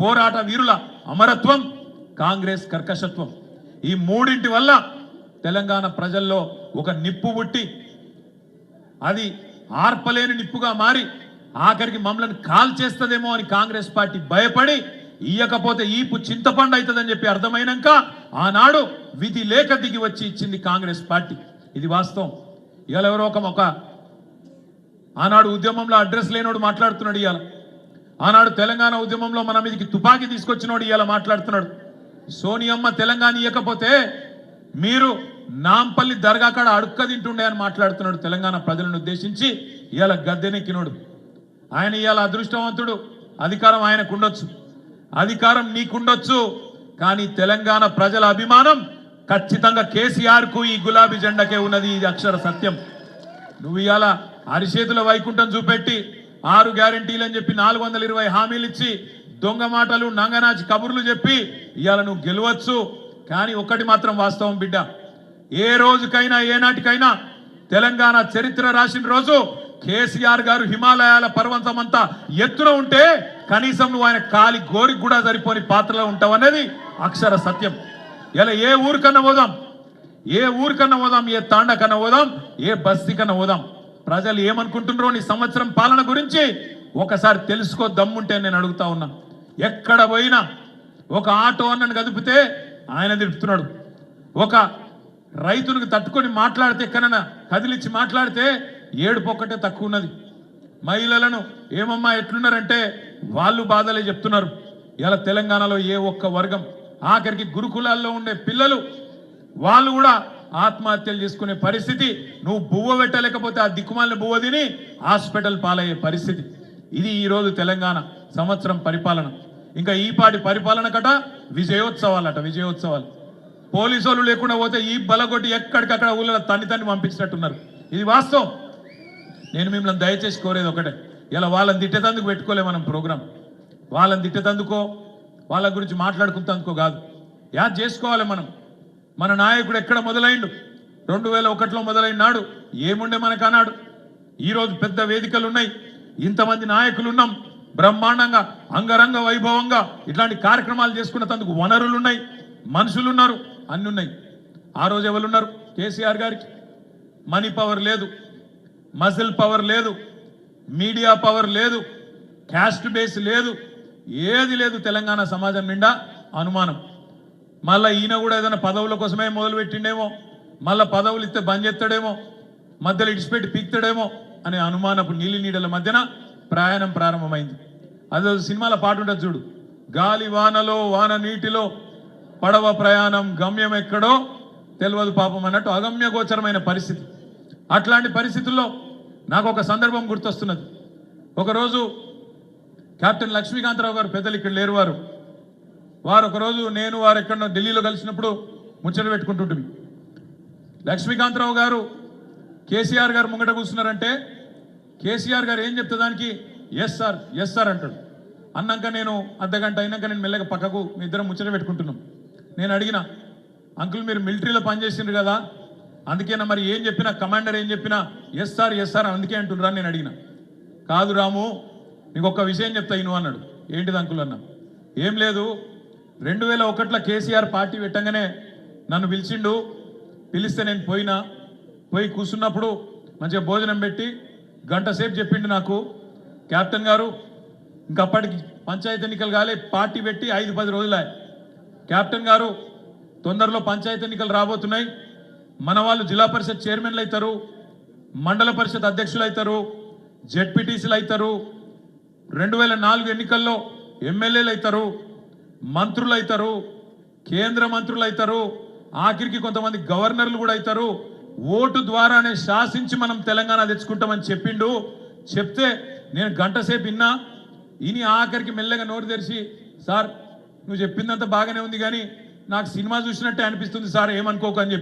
పోరాట వీరుల అమరత్వం, కాంగ్రెస్ కర్కశత్వం, ఈ మూడింటి వల్ల తెలంగాణ ప్రజల్లో ఒక నిప్పు పుట్టి అది ఆర్పలేని నిప్పుగా మారి ఆఖరికి మమ్మల్ని కాల్ చేస్తదేమో అని కాంగ్రెస్ పార్టీ భయపడి ఇయ్యకపోతే ఈపు చింతపండు అవుతుందని చెప్పి అర్థమైనాక ఆనాడు విధి లేక దిగి వచ్చి ఇచ్చింది కాంగ్రెస్ పార్టీ. ఇది వాస్తవం. ఇవాళ ఎవరో ఒక ఆనాడు ఉద్యమంలో అడ్రస్ లేనోడు మాట్లాడుతున్నాడు. ఇవాళ ఆనాడు తెలంగాణ ఉద్యమంలో మన మీదకి తుపాకీ తీసుకొచ్చినోడు ఇవాళ మాట్లాడుతున్నాడు. సోనియమ్మ తెలంగాణ ఇవ్వకపోతే మీరు నాంపల్లి దర్గా కాడ అడుక్క తింటుండే అని మాట్లాడుతున్నాడు. తెలంగాణ ప్రజలను ఉద్దేశించి ఇవాళ గద్దెనెక్కినోడు ఆయన. ఇవాళ అదృష్టవంతుడు, అధికారం ఆయనకు ఉండొచ్చు, అధికారం నీకుండొచ్చు, కానీ తెలంగాణ ప్రజల అభిమానం ఖచ్చితంగా కేసీఆర్ కు ఈ గులాబీ జెండాకే ఉన్నది. ఇది అక్షర సత్యం. నువ్వు ఇవాళ అరిచేతుల వైకుంఠం చూపెట్టి 6 గ్యారెంటీలు అని చెప్పి 420 హామీలు ఇచ్చి దొంగ మాటలు నంగనాచి కబుర్లు చెప్పి ఇవాళ నువ్వు గెలవచ్చు. కానీ ఒక్కటి మాత్రం వాస్తవం బిడ్డ, ఏ రోజుకైనా ఏనాటికైనా తెలంగాణ చరిత్ర రాసిన రోజు కేసీఆర్ గారు హిమాలయాల పర్వతమంతా ఎత్తున ఉంటే కనీసం నువ్వు ఆయన కాలి గోరికి కూడా సరిపోని పాత్రలో ఉంటావు అనేది అక్షర సత్యం. ఇలా ఏ ఊరికన్నా పోదాం, ఏ ఊరికన్నా పోదాం, ఏ తాండ కన్నా పోదాం, ఏ బస్తీ కన్నా పోదాం, ప్రజలు ఏమనుకుంటున్నారో నీ సంవత్సరం పాలన గురించి ఒకసారి తెలుసుకో దమ్ముంటే నేను అడుగుతా ఉన్నా. ఎక్కడ పోయినా ఒక ఆటో అన్నను కదిపితే ఆయన తిడుతున్నాడు, ఒక రైతునికి తట్టుకొని మాట్లాడితే ఎక్కడన్నా కదిలిచ్చి మాట్లాడితే ఏడుపొక్కటే తక్కువ ఉన్నది. మహిళలను ఏమమ్మా ఎట్లున్నారంటే వాళ్ళు బాధలే చెప్తున్నారు. ఇలా తెలంగాణలో ఏ ఒక్క వర్గం, ఆఖరికి గురుకులాల్లో ఉండే పిల్లలు వాళ్ళు కూడా ఆత్మహత్యలు చేసుకునే పరిస్థితి, నువ్వు బువ్వ పెట్టలేకపోతే ఆ దిక్కుమాలిన బువ్వ తిని హాస్పిటల్ పాలయ్యే పరిస్థితి. ఇది ఈరోజు తెలంగాణ సంవత్సరం పరిపాలన. ఇంకా ఈపాటి పరిపాలన కట విజయోత్సవాలట, విజయోత్సవాలు. పోలీసు వాళ్ళు లేకుండా పోతే ఈ బలగొట్టి ఎక్కడికక్కడ ఊళ్ళో తన్ని పంపించినట్టున్నారు. ఇది వాస్తవం. నేను మిమ్మల్ని దయచేసి కోరేది ఒకటే, ఇలా వాళ్ళని తిట్టేతందుకు పెట్టుకోలే మనం ప్రోగ్రాం. వాళ్ళని తిట్టేతందుకో వాళ్ళ గురించి మాట్లాడుకుంటందుకో కాదు, యాద్ చేసుకోవాలి మనం. మన నాయకుడు ఎక్కడ మొదలైండు? 2001లో మొదలైన నాడు ఏముండే మనకు అన్నాడు. ఈరోజు పెద్ద వేదికలు ఉన్నాయి, ఇంతమంది నాయకులు ఉన్నాం, బ్రహ్మాండంగా అంగరంగ వైభవంగా ఇట్లాంటి కార్యక్రమాలు చేసుకున్నందుకు వనరులు ఉన్నాయి, మనుషులు ఉన్నారు, అన్ని ఉన్నాయి. ఆ రోజు ఎవరున్నారు? కేసీఆర్ గారికి మనీ పవర్ లేదు, మజిల్ పవర్ లేదు, మీడియా పవర్ లేదు, క్యాస్ట్ బేస్ లేదు, ఏది లేదు. తెలంగాణ సమాజం నిండా అనుమానం. మళ్ళీ ఈయన కూడా ఏదైనా పదవుల కోసమే మొదలు పెట్టిండేమో, మళ్ళీ పదవులు ఇస్తే బంద్ చేస్తాడేమో, మధ్యలో ఇడిచిపెట్టి పీక్తాడేమో అనే అనుమానపు నీలి నీడల మధ్యన ప్రయాణం ప్రారంభమైంది. అదే సినిమాల పాట ఉంటుంది చూడు, గాలి వానలో వాన నీటిలో పడవ ప్రయాణం గమ్యం ఎక్కడో తెలియదు పాపం అన్నట్టు అగమ్య గోచరమైన పరిస్థితి. అట్లాంటి పరిస్థితుల్లో నాకు ఒక సందర్భం గుర్తొస్తున్నది. ఒకరోజు కెప్టెన్ లక్ష్మీకాంతరావు గారు, పెద్దలు ఇక్కడ లేరు వారు ఒకరోజు నేను వారు ఎక్కడో ఢిల్లీలో కలిసినప్పుడు ముచ్చట పెట్టుకుంటుంటుంది. లక్ష్మీకాంతరావు గారు కేసీఆర్ గారు ముంగట కూర్చున్నారంటే కేసీఆర్ గారు ఏం చెప్తే దానికి ఎస్ సార్, ఎస్ సార్ అంటాడు. అన్నాక నేను అర్ధగంట అయినాక నేను మెల్లగా పక్కకు మీ ఇద్దరం ముచ్చట పెట్టుకుంటున్నాం. నేను అడిగిన, అంకుల్ మీరు మిలిటరీలో పనిచేసిండ్రు కదా, అందుకేనా మరి ఏం చెప్పినా కమాండర్ ఏం చెప్పినా ఎస్ సార్, ఎస్ సార్ అందుకే అంటుండ్రా నేను అడిగిన. కాదు రాము, నీకు ఒక్క విషయం చెప్తా ఇను అన్నాడు. ఏంటిది అంకుల్ అన్నా? ఏం లేదు, 2001లో కేసీఆర్ పార్టీ పెట్టంగానే నన్ను పిలిచిండు. పిలిస్తే నేను పోయి కూర్చున్నప్పుడు మంచిగా భోజనం పెట్టి గంట సేపు చెప్పిండు నాకు, కెప్టెన్ గారు ఇంకప్పటికి పంచాయతీ ఎన్నికలు కాలే, పార్టీ పెట్టి 5-10 రోజులే. కెప్టెన్ గారు తొందరలో పంచాయతీ ఎన్నికలు రాబోతున్నాయి, మన వాళ్ళు జిల్లా పరిషత్ చైర్మన్లు అవుతారు, మండల పరిషత్ అధ్యక్షులు అవుతారు, జెడ్పీటీసీలు అవుతారు, 2004 ఎన్నికల్లో ఎమ్మెల్యేలు అవుతారు, మంత్రులు అవుతారు, కేంద్ర మంత్రులు అవుతారు, ఆఖరికి కొంతమంది గవర్నర్లు కూడా అవుతారు. ఓటు ద్వారానే శాసించి మనం తెలంగాణ తెచ్చుకుంటామని చెప్పిండు. చెప్తే నేను గంట సేపు ఇని ఆఖరికి మెల్లగా నోరు తెరిచి, సార్ నువ్వు చెప్పిందంతా బాగానే ఉంది కానీ నాకు సినిమా చూసినట్టే అనిపిస్తుంది సార్, ఏమనుకోకు అని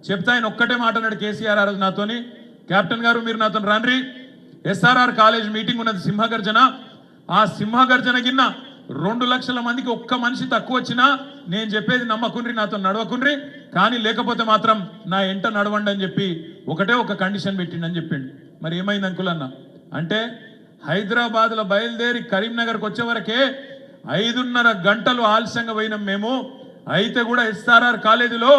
చెప్తే ఆయన ఒక్కటే మాట అన్నాడు కేసీఆర్ ఆ రోజు నాతోని, కెప్టెన్ గారు మీరు నాతో రండి, ఎస్ఆర్ఆర్ కాలేజ్ మీటింగ్ ఉన్నది సింహగర్జన, ఆ సింహగర్జన గిన్న 2 లక్షల మందికి ఒక్క మనిషి తక్కువ వచ్చినా నేను చెప్పేది నమ్మకుండ్రి, నాతో నడవకుండ్రి, కానీ లేకపోతే మాత్రం నా ఎంట నడవండి అని చెప్పి ఒకటే ఒక కండిషన్ పెట్టిండని చెప్పిండు. మరి ఏమైంది అంకుల్ అన్న అంటే, హైదరాబాద్లో బయలుదేరి కరీంనగర్కి వచ్చే వరకే 5:30 గంటలు ఆలస్యంగా పోయినాం మేము. అయితే కూడా ఎస్ఆర్ఆర్ కాలేజీలో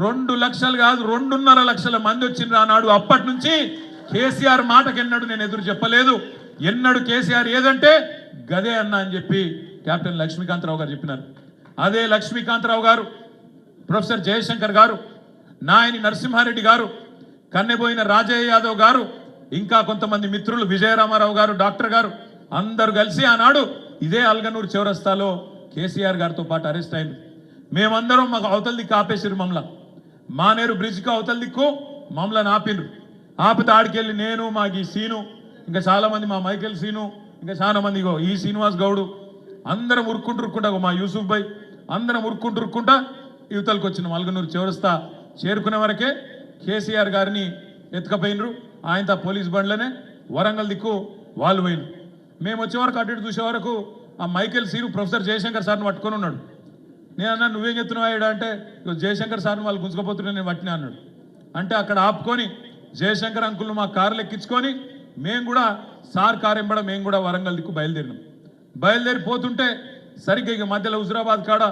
2 లక్షలు కాదు 2.5 లక్షల మంది వచ్చిండ్రు ఆనాడు. అప్పటి నుంచి కేసీఆర్ మాటకి ఎన్నడూ నేను ఎదురు చెప్పలేదు. ఎన్నడూ కేసీఆర్ ఏదంటే గదే అన్నా అని చెప్పి కెప్టెన్ లక్ష్మీకాంతరావు గారు చెప్పినారు. అదే లక్ష్మీకాంతరావు గారు, ప్రొఫెసర్ జయశంకర్ గారు, నాయని నరసింహారెడ్డి గారు, కన్నెబోయిన రాజయ్య యాదవ్ గారు, ఇంకా కొంతమంది మిత్రులు విజయరామారావు గారు, డాక్టర్ గారు అందరూ కలిసి ఆనాడు ఇదే అల్గనూరు చౌరస్తాలో కేసీఆర్ గారితో పాటు అరెస్ట్ అయింది. మేమందరం మాకు అవతల దిక్కు ఆపేసారు. మానేరు బ్రిడ్జ్కి అవతల దిక్కు మమ్మల్ని ఆపిండ్రు. ఆపితే ఆడికెళ్ళి నేను, మాకు ఈ సీను, ఇంకా చాలా మంది, మా మైకేల్ సీను, ఇంకా చాలా మంది, ఈ శ్రీనివాస్ గౌడు అందరం ఉరుక్కుంటా, మా యూసుఫ్ భాయ్ అందరం ఉరుక్కుంటా యువతలకు వచ్చినాం. అల్గనూరు చౌరస్తా చేరుకునే వరకే కేసీఆర్ గారిని ఎత్తుకపోయినరు. ఆయనతో పోలీస్ బండ్లనే వరంగల్ దిక్కు వాళ్ళు పోయినరు. మేము వచ్చే వరకు అటు ఇటు చూసే వరకు ఆ మైకేల్ సీను ప్రొఫెసర్ జయశంకర్ సార్ని పట్టుకొని ఉన్నాడు. నేను అన్నా నువ్వేం చెప్తున్నావు అంటే జయశంకర్ సార్ని వాళ్ళు గుంజుకపోతున్నా నేను పట్టినా అన్నాడు. అంటే అక్కడ ఆపుకొని జయశంకర్ అంకుల్ను మా కారులు ఎక్కించుకొని మేము కూడా సార్ కారు ఎంబడ మేము కూడా వరంగల్ దిక్కు బయలుదేరినాం. బయలుదేరిపోతుంటే సరిగ్గా ఇక మధ్యలో హుజురాబాద్ కాడ,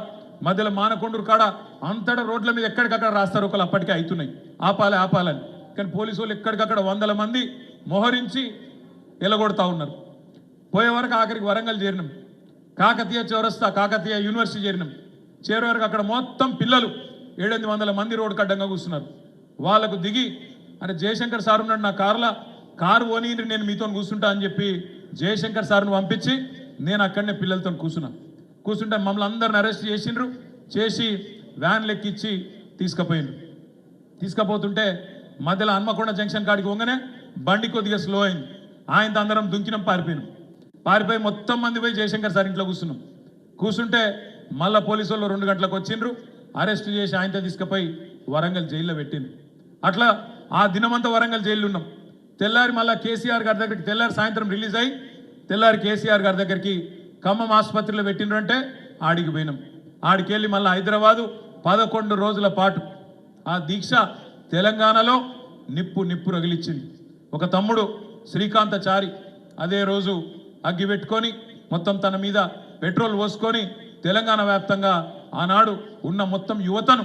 మధ్యలో మానకొండూరు కాడ అంతటా రోడ్ల మీద ఎక్కడికక్కడ రాస్తారు ఒకళ్ళు అప్పటికే అవుతున్నాయి ఆపాలని. కానీ పోలీసు వాళ్ళు ఎక్కడికక్కడ 100 మంది మోహరించి ఎలగొడతా ఉన్నారు. పోయే వరకు ఆఖరికి వరంగల్ చేరినాం. కాకతీయ చౌరస్తా, కాకతీయ యూనివర్సిటీ చేరినాం. చేరే వరకు అక్కడ మొత్తం పిల్లలు 700 మంది రోడ్డు కడ్డంగా కూర్చున్నారు. వాళ్ళకు దిగి అంటే జయశంకర్ సార్ ఉన్నాడు నా కారు పోనీ నేను మీతో కూర్చుంటా అని చెప్పి జయశంకర్ సార్ను పంపించి నేను అక్కడనే పిల్లలతో కూర్చుంటే మమ్మల్ని అందరిని అరెస్ట్ చేసిండ్రు. చేసి వ్యాన్లు ఎక్కించి తీసుకుపోతుంటే మధ్యలో హన్మకొండ జంక్షన్ కాడికి పోగానే బండి కొద్దిగా స్లో అయింది. ఆయనతో అందరం దుంకినాం, పారిపోయి మొత్తం మంది పోయి జయశంకర్ సార్ ఇంట్లో కూర్చుంటే మళ్ళా పోలీసు వాళ్ళు 2 గంటలకు వచ్చిండ్రు. అరెస్ట్ చేసి ఆయనతో తీసుకుపోయి వరంగల్ జైల్లో పెట్టిండ్రు. అట్లా ఆ దినమంతా వరంగల్ జైల్లో ఉన్నాం. తెల్లారి మళ్ళీ కేసీఆర్ గారి దగ్గరికి, తెల్లారి సాయంత్రం రిలీజ్ అయ్యి తెల్లారి కేసీఆర్ గారి దగ్గరికి ఖమ్మం ఆసుపత్రిలో పెట్టిండ్రు. అంటే ఆడికి పోయినాం. ఆడికి వెళ్ళి మళ్ళీ హైదరాబాదు 11 రోజుల పాటు ఆ దీక్ష తెలంగాణలో నిప్పు రగిలిచ్చింది. ఒక తమ్ముడు శ్రీకాంతచారి అదే రోజు అగ్గి పెట్టుకొని మొత్తం తన మీద పెట్రోల్ పోసుకొని తెలంగాణ వ్యాప్తంగా ఆనాడు ఉన్న మొత్తం యువతను,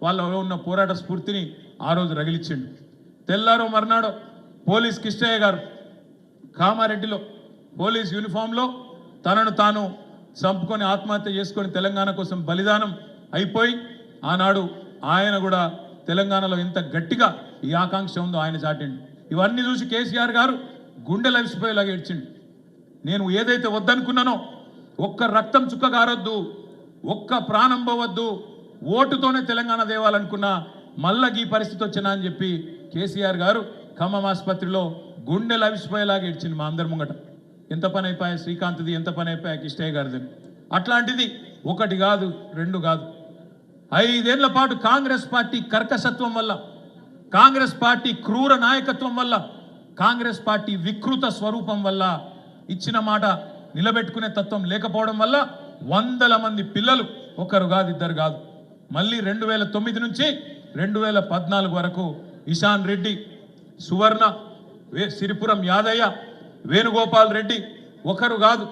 వాళ్ళలో ఉన్న పోరాట స్ఫూర్తిని ఆ రోజు రగిలిచ్చిండు. తెల్లారో మర్నాడు పోలీస్ కిష్టయ్య గారు కామారెడ్డిలో పోలీస్ యూనిఫామ్లో తనను తాను చంపుకొని ఆత్మహత్య చేసుకొని తెలంగాణ కోసం బలిదానం అయిపోయి ఆనాడు ఆయన కూడా తెలంగాణలో ఎంత గట్టిగా ఈ ఆకాంక్ష ఉందో ఆయన చాటిండు. ఇవన్నీ చూసి కేసీఆర్ గారు గుండె లవిసిపోయేలాగా ఏడ్చిండు. నేను ఏదైతే వద్దనుకున్నానో, ఒక్క రక్తం చుక్క గారొద్దు, ఒక్క ప్రాణం పోవద్దు, ఓటుతోనే తెలంగాణ దేవాలనుకున్నా మళ్ళా ఈ పరిస్థితి వచ్చినా అని చెప్పి కేసీఆర్ గారు ఖమ్మం ఆసుపత్రిలో గుండె లవిసిపోయేలాగా ఏడ్చింది మా అందరి ముంగట. ఎంత పని అయిపోయా శ్రీకాంత్ది, ఎంత పని అయిపోయా కిష్టయ్య గారిది. అట్లాంటిది 1 కాదు 2 కాదు, 5 ఏళ్ల పాటు కాంగ్రెస్ పార్టీ కర్కశత్వం వల్ల, కాంగ్రెస్ పార్టీ క్రూర నాయకత్వం వల్ల, కాంగ్రెస్ పార్టీ వికృత స్వరూపం వల్ల, ఇచ్చిన మాట నిలబెట్టుకునే తత్వం లేకపోవడం వల్ల 100 మంది పిల్లలు, 1 కాదు 2 కాదు, మళ్ళీ 2009 నుంచి 2014 వరకు ఇషాన్ రెడ్డి, సువర్ణ, సిరిపురం యాదయ్య, వేణుగోపాల్ రెడ్డి, 1 కాదు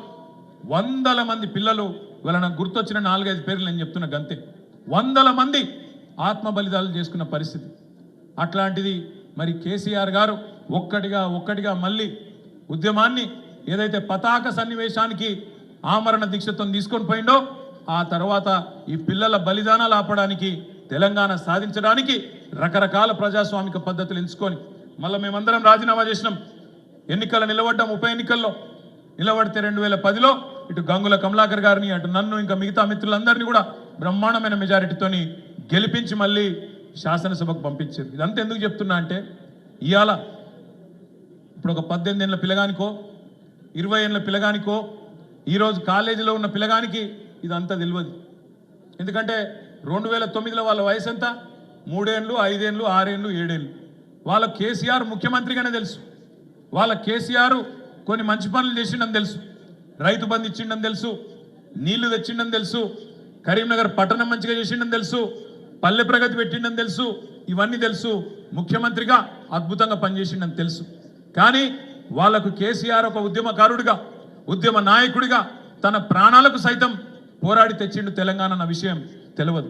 100 మంది పిల్లలు. ఇవాళ నాకు గుర్తొచ్చిన 4-5 పేర్లు నేను చెప్తున్నా గంతే. 100 మంది ఆత్మ బలిదానాలు చేసుకున్న పరిస్థితి. అట్లాంటిది మరి కేసీఆర్ గారు ఒక్కటిగా మళ్ళీ ఉద్యమాన్ని ఏదైతే పతాక సన్నివేశానికి ఆమరణ దీక్షతో తీసుకొని పోయిండో, ఆ తర్వాత ఈ పిల్లల బలిదానాలు ఆపడానికి, తెలంగాణ సాధించడానికి రకరకాల ప్రజాస్వామిక పద్ధతులు ఎంచుకొని మళ్ళీ మేమందరం రాజీనామా చేసినాం. ఎన్నికల్లో నిలబడ్డాం. ఉప ఎన్నికల్లో నిలబడితే 2010లో ఇటు గంగుల కమలాకర్ గారిని, అటు నన్ను, ఇంకా మిగతా మిత్రులందరినీ కూడా బ్రహ్మాండమైన మెజారిటీతోని గెలిపించి మళ్ళీ శాసనసభకు పంపించారు. ఇదంతా ఎందుకు చెప్తున్నా అంటే, ఇవాళ ఇప్పుడు ఒక 18 ఏళ్ళ పిల్లగానికో 20 ఏళ్ళ పిల్లగానికో ఈరోజు కాలేజీలో ఉన్న పిల్లగానికి ఇదంతా తెలియదు. ఎందుకంటే 2009లో వాళ్ళ వయసు ఎంత? 3 ఏళ్ళు, 5 ఏళ్ళు, 6 ఏళ్ళు, 7 ఏళ్ళు. వాళ్ళ కేసీఆర్ ముఖ్యమంత్రిగానే తెలుసు. వాళ్ళ కేసీఆర్ కొన్ని మంచి పనులు చేసిండని తెలుసు. రైతు బంధు ఇచ్చిండని తెలుసు, నీళ్లు తెచ్చిండని తెలుసు, కరీంనగర్ పట్టణం మంచిగా చేసిండని తెలుసు, పల్లె ప్రగతి పెట్టిండని తెలుసు. ఇవన్నీ తెలుసు. ముఖ్యమంత్రిగా అద్భుతంగా పనిచేసిండని తెలుసు. కానీ వాళ్ళకు కేసీఆర్ ఒక ఉద్యమకారుడిగా, ఉద్యమ నాయకుడిగా, తన ప్రాణాలకు సైతం పోరాడి తెచ్చిండు తెలంగాణ అన్న విషయం తెలియదు.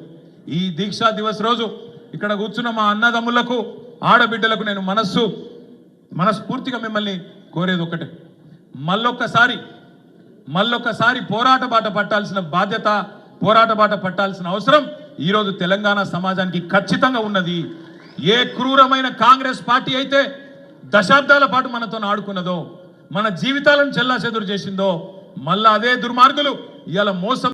ఈ దీక్షా దివస్ రోజు ఇక్కడ కూర్చున్న మా అన్నదమ్ములకు ఆడబిడ్డలకు నేను మనస్ఫూర్తిగా మిమ్మల్ని కోరేది ఒకటే, మళ్ళొక్కసారి పోరాట బాట పట్టాల్సిన బాధ్యత, పోరాట బాట పట్టాల్సిన అవసరం ఈరోజు తెలంగాణ సమాజానికి ఖచ్చితంగా ఉన్నది. ఏ క్రూరమైన కాంగ్రెస్ పార్టీ అయితే దశాబ్దాల పాటు మనతో ఆడుకున్నదో, మన జీవితాలను చెల్లాచెదురు చేసిందో, మళ్ళా అదే దుర్మార్గులు ఇవాళ మోసం